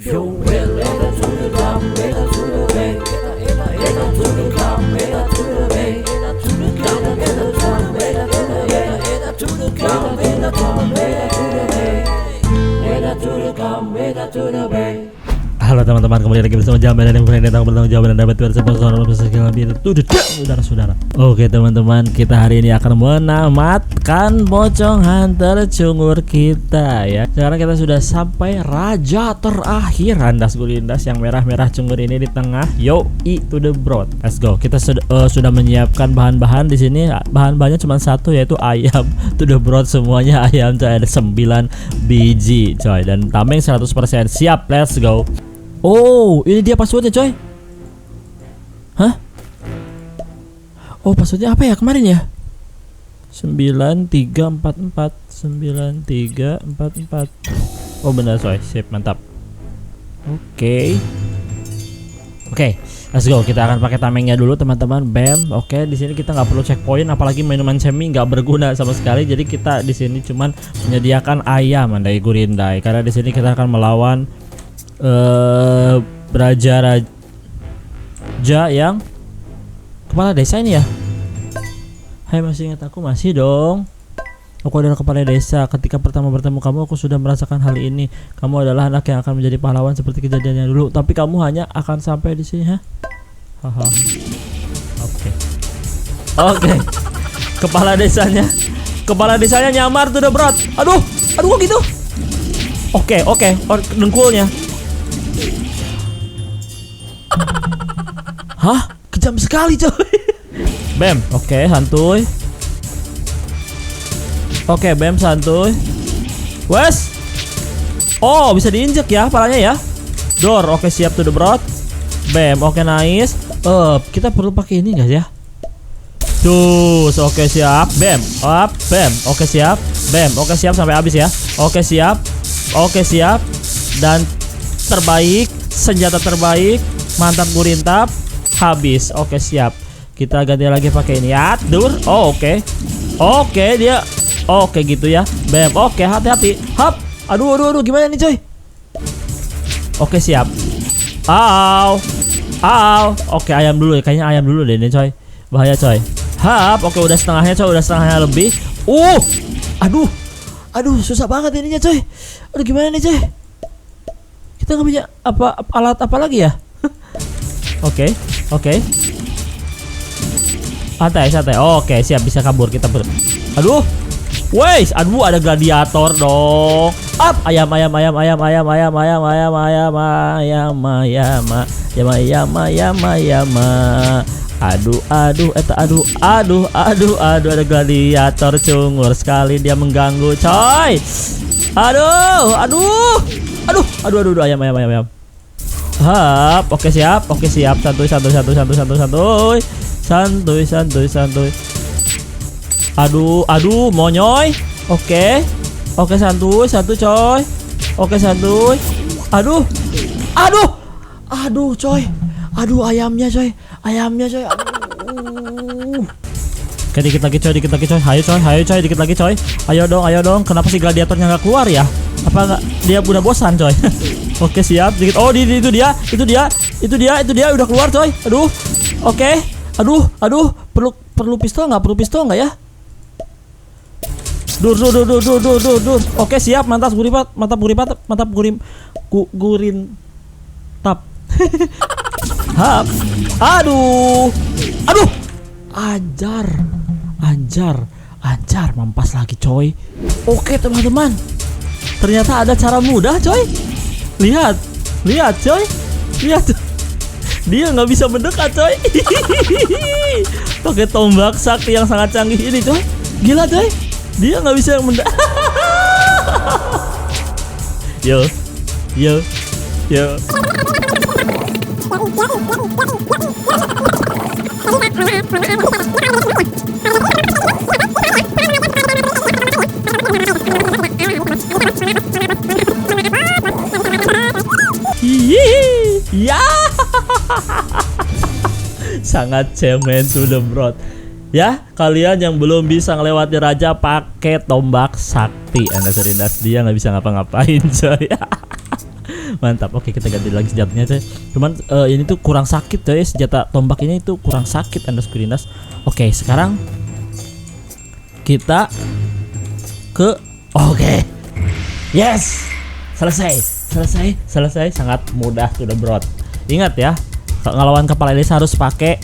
Yo, well, eda to the gum, eda to the bay, eda to the gum, eda to the bay, eda to the gum, eda to the bay, eda to the gum, eda to the bay, eda to the gum, eda to the bay. Halo teman-teman, kembali lagi bersama Jamel dan yang datang bertanggung jawab dan dapat bersama saudara-saudara. Oke teman-teman, kita hari ini akan menamatkan pocong hunter cungur kita ya. Sekarang kita sudah sampai raja terakhir, Handas Gulindas yang merah-merah cungur ini di tengah. Yo, to the broad. Let's go. Kita sudah menyiapkan bahan-bahan di sini. Bahan-bahannya cuma satu, yaitu ayam. To the broad semuanya ayam, coy. Ada 9 biji, coy. Dan tameng 100%. Siap, let's go. Oh, ini dia passwordnya, coy. Hah? Oh, passwordnya apa ya kemarin ya? 9344 9344. Oh, benar, coy. Sip, mantap. Oke, let's go. Kita akan pakai tamengnya dulu, teman-teman. Bam. Oke, di sini kita nggak perlu checkpoint, apalagi minuman semi nggak berguna sama sekali. Jadi kita di sini cuman menyediakan ayam andai gurindai, karena di sini kita akan melawan raja yang kepala desa ini ya. Hai, masih ingat aku? Masih dong. Aku adalah kepala desa. Ketika pertama bertemu kamu, aku sudah merasakan hal ini. Kamu adalah anak yang akan menjadi pahlawan seperti kejadiannya dulu. Tapi kamu hanya akan sampai di sini, ha? Haha. Oke. Kepala desanya nyamar tuh, udah berat. Aduh kok gitu. Oke. Dengkulnya. Hah? Kejam sekali, coy. Bam. Oke, santuy. Oke, bam, santuy. Wes. Oh, bisa diinjek ya palanya ya. Door. Oke, siap to the broad. Bam. Oke, nice. Kita perlu pakai ini guys ya. Tuh, oke, siap. Bam. Up, bam. Oke, siap. Bam. Oke, siap sampai habis ya. Oke, siap. Dan terbaik, senjata terbaik. Mantap gurintap. Habis. Oke, siap. Kita ganti lagi pakai ini. Adur. Oh, oke. Oke, dia. Oke, gitu ya. Bam. Oke, hati-hati. Hap. Aduh, gimana nih, coy? Oke, siap. Au. Oke, ayam dulu ya. Kayaknya ayam dulu deh ini, coy. Bahaya, coy. Hap. Oke, udah setengahnya, coy. Udah setengahnya lebih. Aduh, susah banget ininya, coy. Aduh, gimana nih, coy? Kita nggak punya alat apa lagi ya? Oke. Santai. Oke, siap, bisa kabur kita Aduh. Wes, ada gladiator dong. Up, ayam. Aduh, ada gladiator cungur sekali, dia mengganggu, coy. Aduh, ayam. Hap, oke siap. Santuy. Aduh, monyoy. Oke, santuy, coy. Oke, santuy. Aduh, coy. Ayamnya, coy. Aduh. Oke, dikit lagi, coy. Hayo, coy, dikit lagi, coy. Ayo dong. Kenapa sih gladiatornya nggak keluar ya? Apa nggak dia udah bosan, coy? Oke, siap. Dikit. Oh, itu dia udah keluar, coy. Aduh. Oke. Aduh. Perlu pistol nggak ya? Dur. Oke, siap. Mantap gurintap. Hap. Aduh. Anjar, mampas lagi, coy. Oke, teman-teman. Ternyata ada cara mudah, coy. Lihat, coy. Lihat. Dia nggak bisa mendekat, coy. Pakai tombak sakti yang sangat canggih ini, coy. Gila, coy. Dia nggak bisa mendekat. Yo. Ya. Sangat cemen to the broad. Ya, kalian yang belum bisa ngelewati raja pakai tombak sakti, Anda serindas, dia nggak bisa ngapa-ngapain, coy. Mantap. Oke, kita ganti lagi senjatanya coy. Cuman ini tuh kurang sakit coy. Senjata tombak ini tuh kurang sakit Andaskurinas. Oke, sekarang kita ke yes, selesai. Sangat mudah sudah bro. Ingat ya, ngelawan kepala desa harus pakai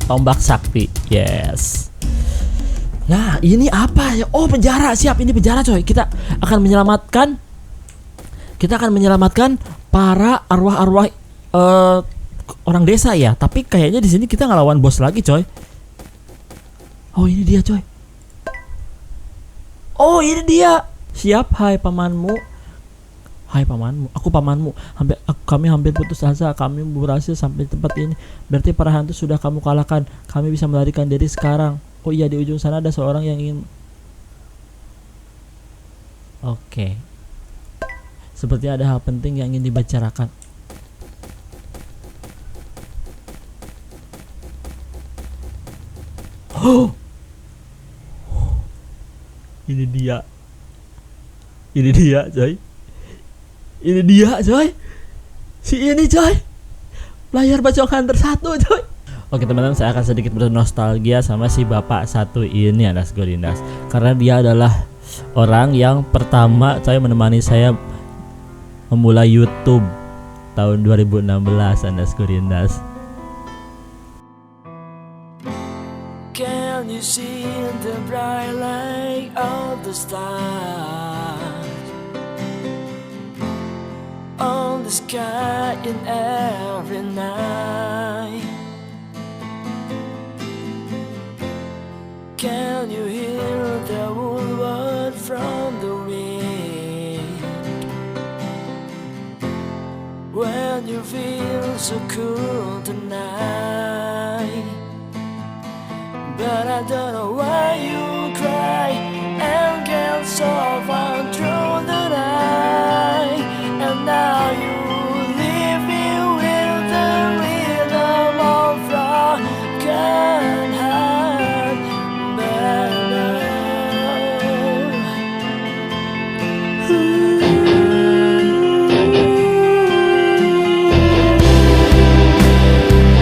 tombak sakti. Yes. Nah, ini apa ya? Oh, penjara. Siap, ini penjara coy. Kita akan menyelamatkan para arwah-arwah orang desa ya. Tapi kayaknya di sini kita ngelawan bos lagi coy. Oh, ini dia coy. Oh, ini dia. Siap, hai pamanmu. Aku pamanmu. Kami hampir putus asa. Kami berhasil sampai tempat ini. Berarti para hantu sudah kamu kalahkan. Kami bisa melarikan diri sekarang. Oh iya, di ujung sana ada seorang yang ingin. Oke. Seperti ada hal penting yang ingin dibicarakan. Oh. Ini dia coy. Si ini coy. Layar Pocong Hunter 1 coy. Oke teman-teman, saya akan sedikit bernostalgia sama si bapak satu ini Andaskurinas, karena dia adalah orang yang pertama coy menemani saya memulai YouTube tahun 2016 Andaskurinas. Can you see the bright light of the stars on the sky in every night? Can you hear the woodward from the wind when you feel so cool tonight? But I don't know why you cry and get so far through the night. And now you leave me with the rhythm of broken heart. But I know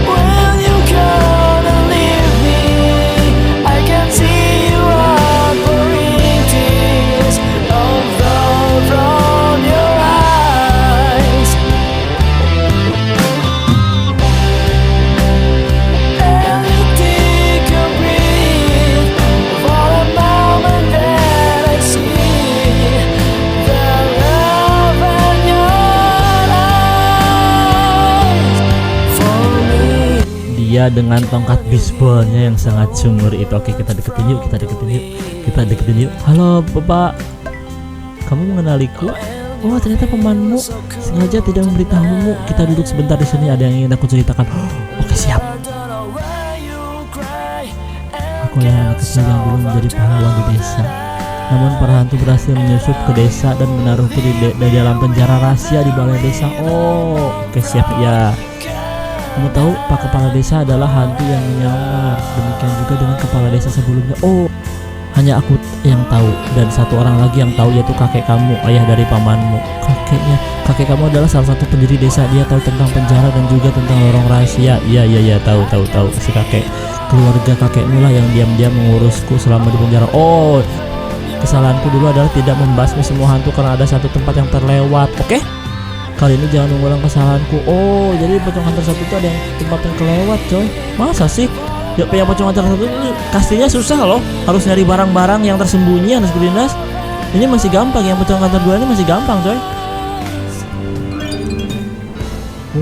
when you come and leave me, I can see you are pouring tears of love from your eyes. And you take a breath for a moment that I see the love in your eyes for me. Dia dengan tongkat bisbolnya yang sangat sumur itu. Oke, kita deketin yuk. Halo bapak, kamu mengenaliku? Oh, ternyata pamanmu. Sengaja tidak memberitahumu. Kita duduk sebentar di sini, ada yang ingin aku ceritakan. Oke, siap. Aku yang anak kecil yang dulu menjadi pahlawan di desa. Namun para hantu berhasil menyusup ke desa dan menaruhku di dalam penjara rahasia di balai desa. Oh, oke siap ya. Kamu tahu, Pak Kepala Desa adalah hantu yang menyamar. Demikian juga dengan kepala desa sebelumnya. Oh, hanya aku yang tahu dan satu orang lagi yang tahu, yaitu kakek kamu, ayah dari pamanmu. Kakek kamu adalah salah satu pendiri desa. Dia tahu tentang penjara dan juga tentang lorong rahasia. Iya, tahu. Si kakek, keluarga kakekmu lah yang diam-diam mengurusku selama di penjara. Oh, kesalahanku dulu adalah tidak membasmi semua hantu karena ada satu tempat yang terlewat. Oke? Kali ini jangan mengulang kesalahanku. Oh, jadi Pocong Hunter 1 itu ada yang tempat yang kelewat coy. Masa sih? Ya, yang Pocong Hunter 1 itu pastinya susah loh. Harus nyari barang-barang yang tersembunyi Andaskurinas. Ini masih gampang, yang Pocong Hunter 2 ini masih gampang coy.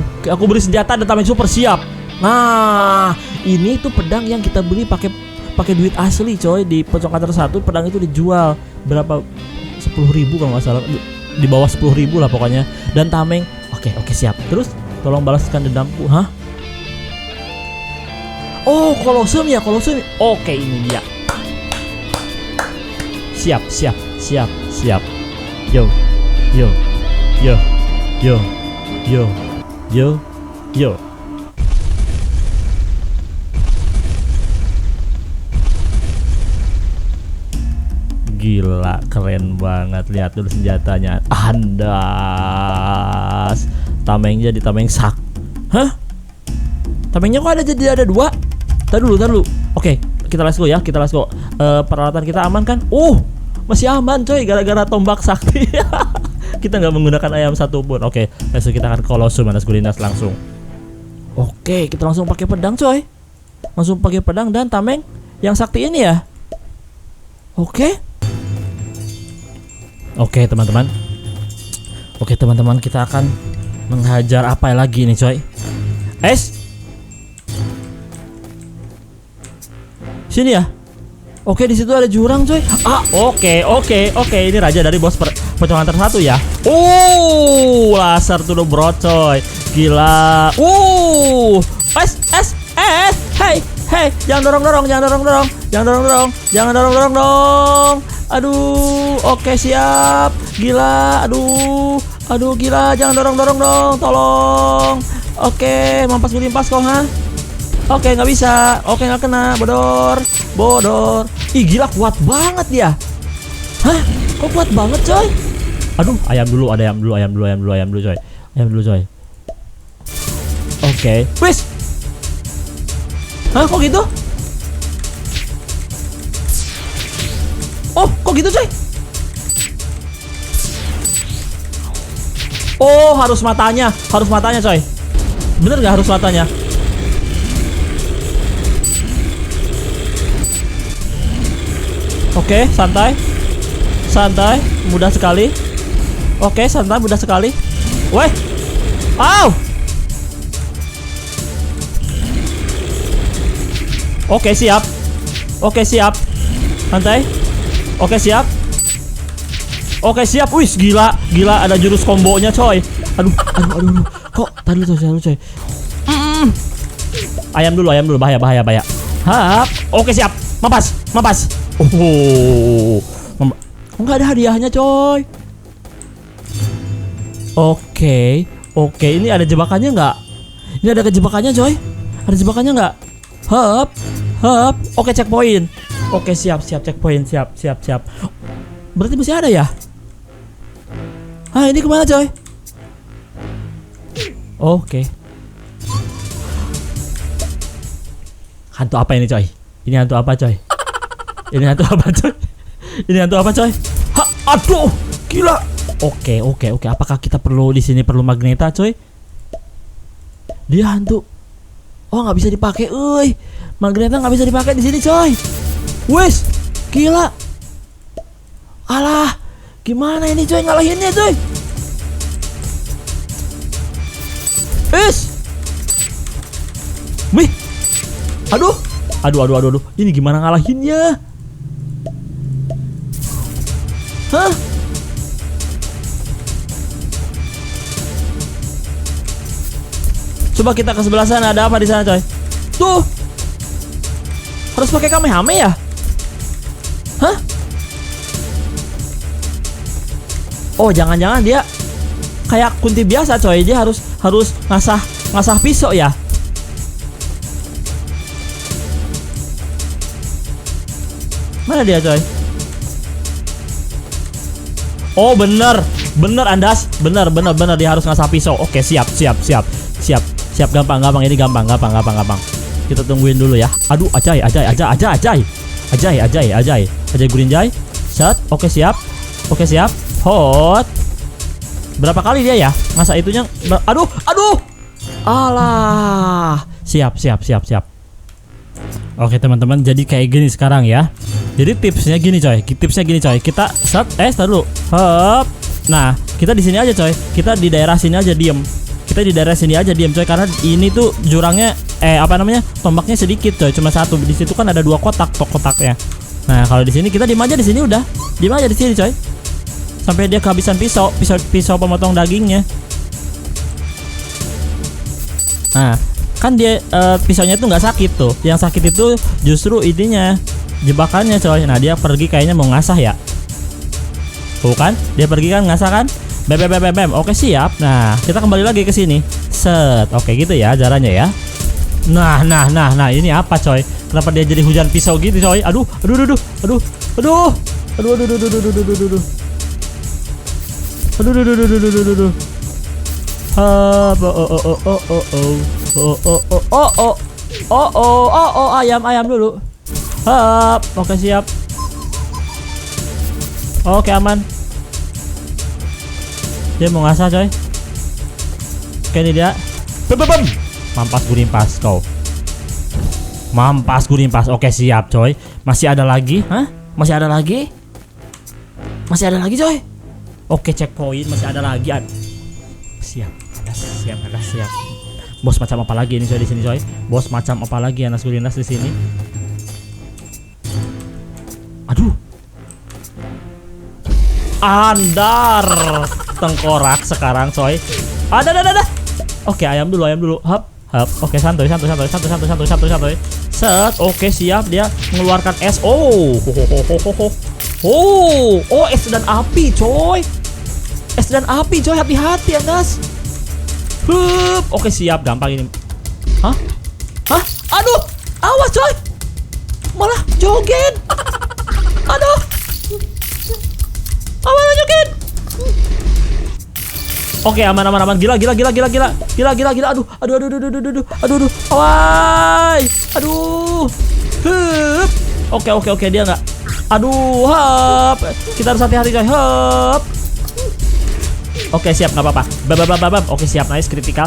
Oke, aku beli senjata dan tameng super, siap. Nah, ini tuh pedang yang kita beli pakai duit asli coy. Di Pocong Hunter 1 pedang itu dijual berapa? 10.000 kalau nggak salah. Di bawah 10.000 lah pokoknya. Dan tameng. Oke, siap. Terus tolong balaskan dendamku. Hah? Oh, Kolosseum ya. Oke, ini dia. Siap. Yo. Gila, keren banget. Lihat dulu senjatanya. Andas. Tamengnya jadi tameng sak. Hah? Tamengnya kok ada dua? Tar dulu. Oke, kita let's go ya, peralatan kita aman kan? Masih aman coy, gara-gara tombak sakti. Kita nggak menggunakan ayam satupun. Oke, langsung kita akan Kolosum Anas Gulinas langsung. Oke, kita langsung pakai pedang coy. Langsung pakai pedang dan tameng yang sakti ini ya. Oke, teman-teman. Oke, teman-teman, kita akan menghajar apa lagi nih coy? Sini ya. Oke, di situ ada jurang coy. Oke. Ini raja dari bos pecahan tersatu ya. Laser to the broad coy. Gila. Hey, jangan dorong dong. Aduh, oke siap. Gila, aduh gila, jangan dorong dong, tolong. Oke, mampas gulimpas kau ha. Oke, nggak bisa. Oke, nggak kena. Bodor. Ih, gila, kuat banget ya. Hah? Kok kuat banget coy? Aduh, ayam dulu coy. Oke, wis. Hah, kok gitu? Kok gitu coy? Harus matanya coy. Bener gak harus matanya? Oke, santai, mudah sekali. Oke, santai, mudah sekali. Weh, Oke, siap. Santai. Oke, siap. Wih, gila, ada jurus kombonya coy. Aduh. Kok tadi coy. Ayam dulu, bahaya. Hap. Oke, siap. Mampas. Nggak ada hadiahnya coy. Oke, ini ada jebakannya nggak? Ini ada kejebakannya coy. Ada jebakannya nggak? Hap. Oke, checkpoint. Oke, siap checkpoint. Siap. Berarti masih ada ya? Ini kemana coy? Oke. Hantu apa ini coy? Ini hantu apa coy? Aduh, gila. Oke. Apakah kita di sini perlu magneta coy? Dia hantu. Nggak bisa dipakai, magneta nggak bisa dipakai di sini coy. Wes, gila. Alah, gimana ini coy ngalahinnya coy? Wih, aduh. Ini gimana ngalahinnya? Hah? Coba kita ke sebelah sana, ada apa di sana coy? Tuh, harus pakai Kamehame ya? Hah? Jangan-jangan dia kayak kunti biasa coy. Dia harus ngasah pisau ya. Mana dia coy? Bener Andas. Bener dia harus ngasah pisau. Oke, siap. Gampang. Ini gampang. Kita tungguin dulu ya. Aduh, ajay. Ajay Gurinjay. Set. Oke, siap. Hot. Berapa kali dia ya? Ngasah itunya. Aduh. Alah. Siap. Oke, teman-teman, jadi kayak gini sekarang ya. Jadi tipsnya gini coy. Kita set dulu. Hop. Nah, kita di sini aja coy. Kita di daerah sini aja diem coy, karena ini tuh jurangnya tombaknya sedikit coy, cuma satu. Di situ kan ada dua kotaknya. Nah, kalau di sini kita diem aja di sini udah. Diem aja di sini coy. Sampai dia kehabisan pisau pemotong dagingnya. Nah, kan dia pisaunya itu nggak sakit tuh. Yang sakit itu justru ininya, jebakannya coy. Nah, dia pergi kayaknya mau ngasah ya. Bukan? Dia pergi kan ngasah kan? Bem. Oke, siap. Nah, kita kembali lagi ke sini. Set. Oke, gitu ya caranya ya. Nah, ini apa coy? Kenapa dia jadi hujan pisau gitu coy? Aduh. Aduh. Ayam dulu. Oke siap. Oke aman. Dia mau ngasah coy. Oke ini dia. Mampas gurimpas kau. Mampas gurimpas. Oke siap coy. Masih ada lagi? Hah? Masih ada lagi? Masih ada lagi coy. Oke checkpoint masih ada lagi. Siap. Bos macam apa lagi ini coy di sini coy? Bos macam apa lagi Anas Gurindas di sini? Aduh. Andar tengkorak sekarang coy. Ada. Oke ayam dulu. Hap. Oke santuy. Set. Oke siap dia mengeluarkan es. Es dan api coy. Hati-hati Anas. Oke siap gampang ini. Hah? Aduh. Awas coy. Malah joget. Aduh. Awas joget. Oke aman. Gila. Aduh. Awai. Aduh. Oke dia nggak. Aduh. Kita harus hati-hati coy. Oke siap nggak apa-apa. Oke siap nice kritikal.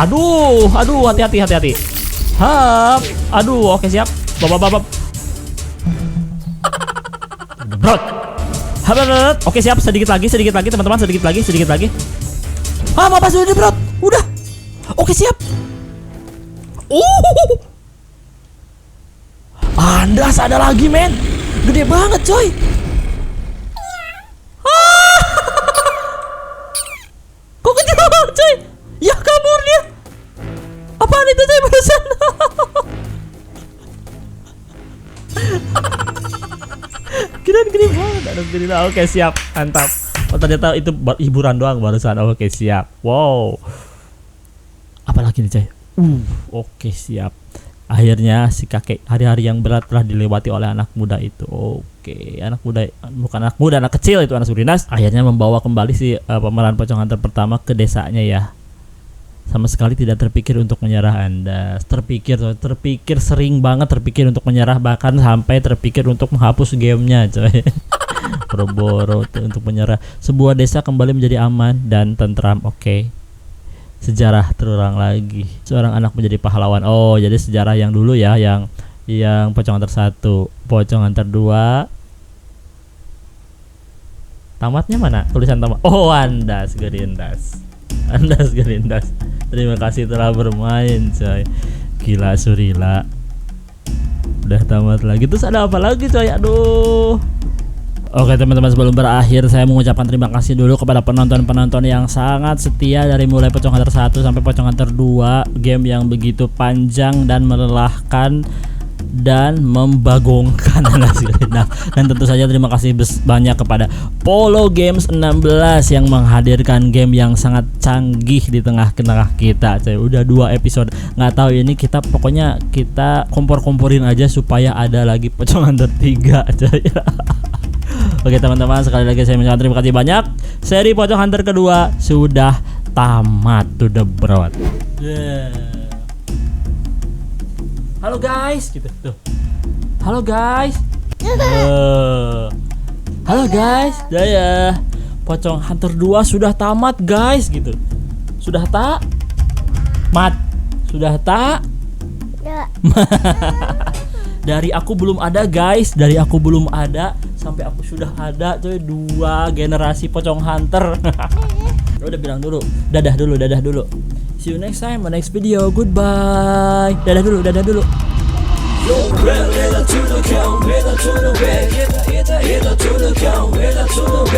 Aduh hati-hati. Aduh oke siap. Bro. Oke siap sedikit lagi teman-teman sedikit lagi. Mapas udah bro. Udah. Oke siap. Andas ada lagi men. Gede banget coy. Kok kejauhan coy? Ya kabur dia. Apaan itu coy barusan? Kirain gede banget. Oke siap, mantap. Oh ternyata itu hiburan doang barusan. Oke siap. Wow. Apalagi nih coy? Oke siap. Akhirnya si kakek hari-hari yang berat telah dilewati oleh anak muda itu. Oke, anak muda bukan anak muda, anak kecil itu Anas Gurindas. Akhirnya membawa kembali si pemeran pocong hunter pertama ke desanya ya. Sama sekali tidak terpikir untuk menyerah Anda. Terpikir sering banget terpikir untuk menyerah, bahkan sampai terpikir untuk menghapus gamenya coy. Boro-boro untuk menyerah. Sebuah desa kembali menjadi aman dan tentram. Oke. Sejarah terulang lagi. Seorang anak menjadi pahlawan. Oh, jadi sejarah yang dulu ya, yang Pocong Hunter 1, Pocong Hunter 2. Tamatnya mana? Tulisan tamat. Oh, Andas Gurindas. Terima kasih telah bermain, coy. Gila Surila. Udah tamat lagi. Terus ada apa lagi, coy? Aduh. Oke teman-teman, sebelum berakhir saya mengucapkan terima kasih dulu kepada penonton-penonton yang sangat setia dari mulai Pocong Hunter 1 sampai Pocong Hunter 2, game yang begitu panjang dan melelahkan dan membagongkan. Dan tentu saja terima kasih banyak kepada Polo Games 16 yang menghadirkan game yang sangat canggih di tengah-tengah kita. Udah 2 episode, nggak tahu ini kita pokoknya kita kompor-komporin aja supaya ada lagi Pocong Hunter 3 coy. Oke teman-teman, sekali lagi saya mengucapkan terima kasih banyak. Seri Pocong Hunter kedua sudah tamat to the broad. Halo guys, gitu tuh. Halo guys. Halo guys. Ya. Pocong Hunter 2 sudah tamat guys, gitu. Sudah tak? Mat. Sudah tak? Ya. Dari aku belum ada guys, dari aku belum ada sampai aku sudah ada coy, 2 generasi Pocong Hunter. Udah bilang dulu, dadah dulu. See you next time, next video. Goodbye. Dadah dulu. To the count, to the